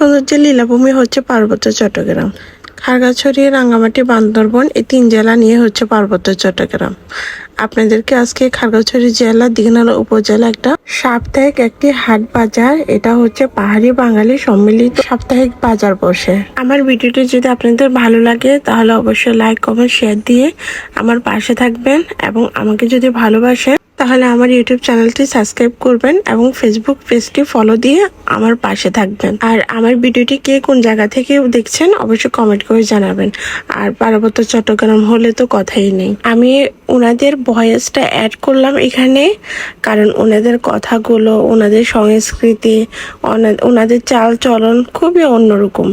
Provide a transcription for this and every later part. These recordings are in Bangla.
সৌন্দর্যের লীলাভূমি হচ্ছে পার্বত্য চট্টগ্রাম। খাগড়াছড়ি, রাঙ্গামাটি, বান্দরবন এই 3 জেলা নিয়ে হচ্ছে পার্বত্য চট্টগ্রাম। আপনাদেরকে আজকে খাগড়াছড়ি জেলা দিঘনালা উপজেলা একটা সাপ্তাহিক একটি হাট বাজার, এটা হচ্ছে পাহাড়ি বাঙালি সম্মিলিত সাপ্তাহিক বাজার বসে। আমার ভিডিওটি যদি আপনাদের ভালো লাগে তাহলে অবশ্যই লাইক, কমেন্ট, শেয়ার দিয়ে আমার পাশে থাকবেন এবং আমাকে যদি ভালোবাসেন তাহলে আমার ইউটিউব চ্যানেলটি সাবস্ক্রাইব করবেন এবং ফেসবুক পেজটি ফলো দিয়ে আমার পাশে থাকবেন। আর আমার ভিডিওটি কে কোন জায়গা থেকে দেখছেন অবশ্যই কমেন্ট করে জানাবেন। আর পার্বত্য চট্টগ্রাম হলে তো কথাই নেই। আমি ওনাদের ভয়েসটা অ্যাড করলাম এখানে, কারণ ওনাদের কথাগুলো, ওনাদের সংস্কৃতি, ওনাদের চাল চলন খুবই অন্যরকম।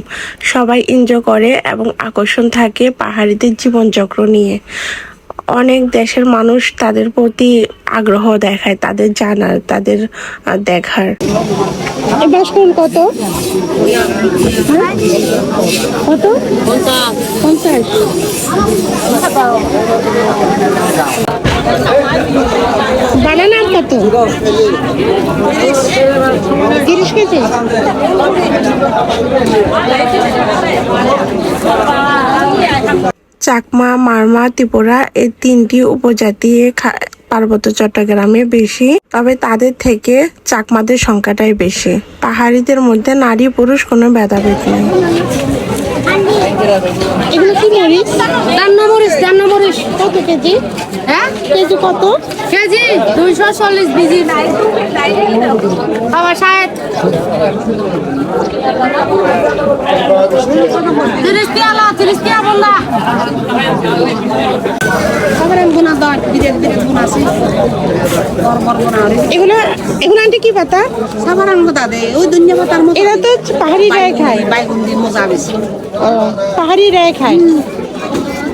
সবাই এনজয় করে এবং আকর্ষণ থাকে পাহাড়িদের জীবনচক্র নিয়ে। অনেক দেশের মানুষ তাদের প্রতি আগ্রহ দেখায়, তাদের জানার, তাদের দেখার। বাঁশকুড়ুল কত কত? 50। বানানা কত? 30 কেজি। চাকমা, মারমা, ত্রিপুরা এই 3টি উপজাতি পার্বত্য চট্টগ্রামে বেশি, তবে তাদের থেকে চাকমাদের সংখ্যাটাই বেশি। পাহাড়িদের মধ্যে নারী পুরুষ কোনো ভেদাভেদ নেই। এগুলো কি মরিচ? দান্না মরিচ কত কেজি? হ্যাঁ, কেজি কত? KG 240 busy. আবার 60 30 টিয়া বললা। সাধারণ গুণা দাও, বিদেশ গুণা আছে। এগুলো আন্টি কি পাতা? সাধারণ গুণা দে, ওই দুনিয়া পাতার মতো। এরা তো পাহাড়িরাই খায়। বাইগুন দিয়ে মজা বেশি। ও, পাহাড়িরাই খায়।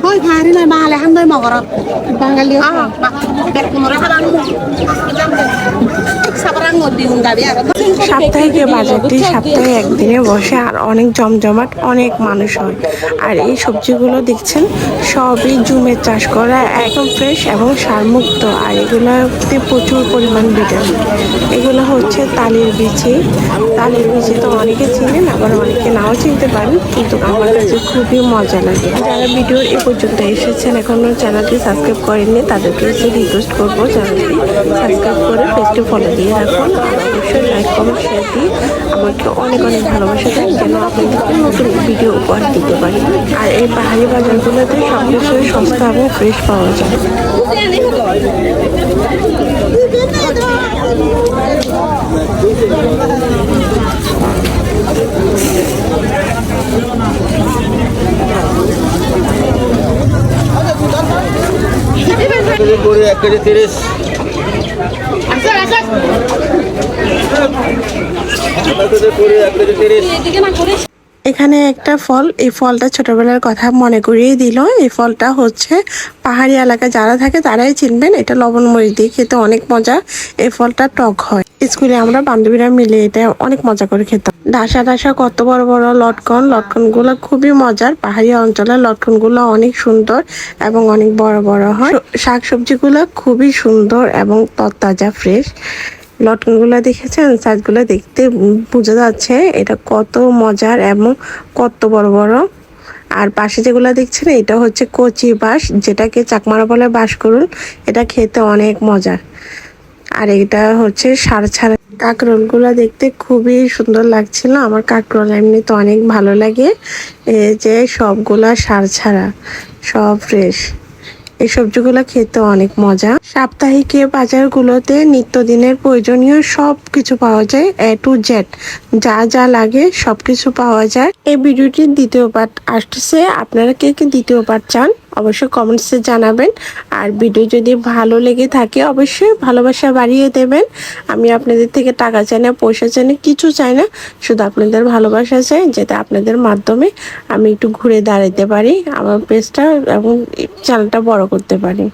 হয় পাহাড়ি নয়, বাঙালি হান নয় মগরত। বাঙালি সাপ্তাহিক বাজারটি সপ্তাহে একদিনে বসে আর অনেক জমজমাট, অনেক মানুষ হয়। আর এই সবজিগুলো দেখছেন সবই জুমের চাষ করা, একদম ফ্রেশ এবং সারমুক্ত। আর এগুলোতে প্রচুর পরিমাণ ভিটামিন। এগুলো হচ্ছে তালের বিচি। তালের বিচি তো অনেকে চিনেন, আবার অনেকে নাও চিনতে পারেন, কিন্তু আমার কাছে খুবই মজা লাগে। যারা ভিডিওর এ পর্যন্ত এসেছেন এখনো চ্যানেলটি সাবস্ক্রাইব করেননি তাদেরকে রিকোয়েস্ট করবো চ্যানেলটি সাবস্ক্রাইব করে পেজটি ফলো দিয়ে রাখুন। আর অবশ্যই লাইক, কমেন্ট, শেয়ার দিয়ে আমাকে অনেক অনেক ভালোবাসা দেন, যেন আপনাদেরকে নতুন ভিডিও উপহার দিতে পারি। আর এই পাহাড়ি বাজারগুলোতে সব কিছুই সস্তা এবং ফ্রেশ পাওয়া যায়। করে 1 কেজি 30। এখানে একটা ফল, এই ফলটা ছোটবেলার কথা মনে করিয়ে দিল। এই ফলটা হচ্ছে পাহাড়ি এলাকায় যারা থাকে তারাই চিনবেন। এটা লবণ মরিচ দিয়ে খেতে অনেক মজা। এই ফলটা টক হয়। স্কুলে আমরা বান্ধবীরা মিলে এটা অনেক মজা করে খেতাম। ডাসা ডাসা কত বড় বড় লটকন গুলো খুবই মজার। পাহাড়ি অঞ্চলের লটকন গুলো অনেক সুন্দর এবং অনেক বড় বড় হয়। শাকসবজিগুলো খুবই সুন্দর এবং তরতাজা, ফ্রেশ। লটকনগুলো দেখেছেন, সাইজগুলো দেখতে বোঝা যাচ্ছে এটা কত মজার এবং কত বড় বড়। আর পাশে যেগুলো দেখছেন এটা হচ্ছে কচি বাঁশ, যেটাকে চাকমারা বলে বাঁশকুড়ুল। এটা খেতে অনেক মজার। আর এটা হচ্ছে সার ছাড়া। কাঁকরোলগুলো দেখতে খুবই সুন্দর লাগছিল। আমার কাঁকরোল এমনি তো অনেক ভালো লাগে। এই যে সবগুলা সার ছাড়া, সব ফ্রেশ। এই সবজিগুলো খেতে অনেক মজা। সাপ্তাহিক বাজারগুলোতে নিত্যদিনের প্রয়োজনীয় সব কিছু পাওয়া যায়, A to Z যা যা লাগে সবকিছু পাওয়া যায়। এই ভিডিওটির দ্বিতীয় পার্ট আসতেছে। আপনারা কে কে দ্বিতীয় পার্ট চান অবশ্যই কমেন্টসে জানাবেন। আর ভিডিও যদি ভালো লেগে থাকে অবশ্যই ভালোবাসা বাড়িয়ে দেবেন। আমি আপনাদের থেকে টাকা চাই না, পয়সা চাই না, কিছু চাই না, শুধু আপনাদের ভালোবাসা চাই, যাতে আপনাদের মাধ্যমে আমি একটু ঘুরে দাঁড়াতে পারি, আমার পেজটা এবং চ্যানেলটা বড় করতে পারি।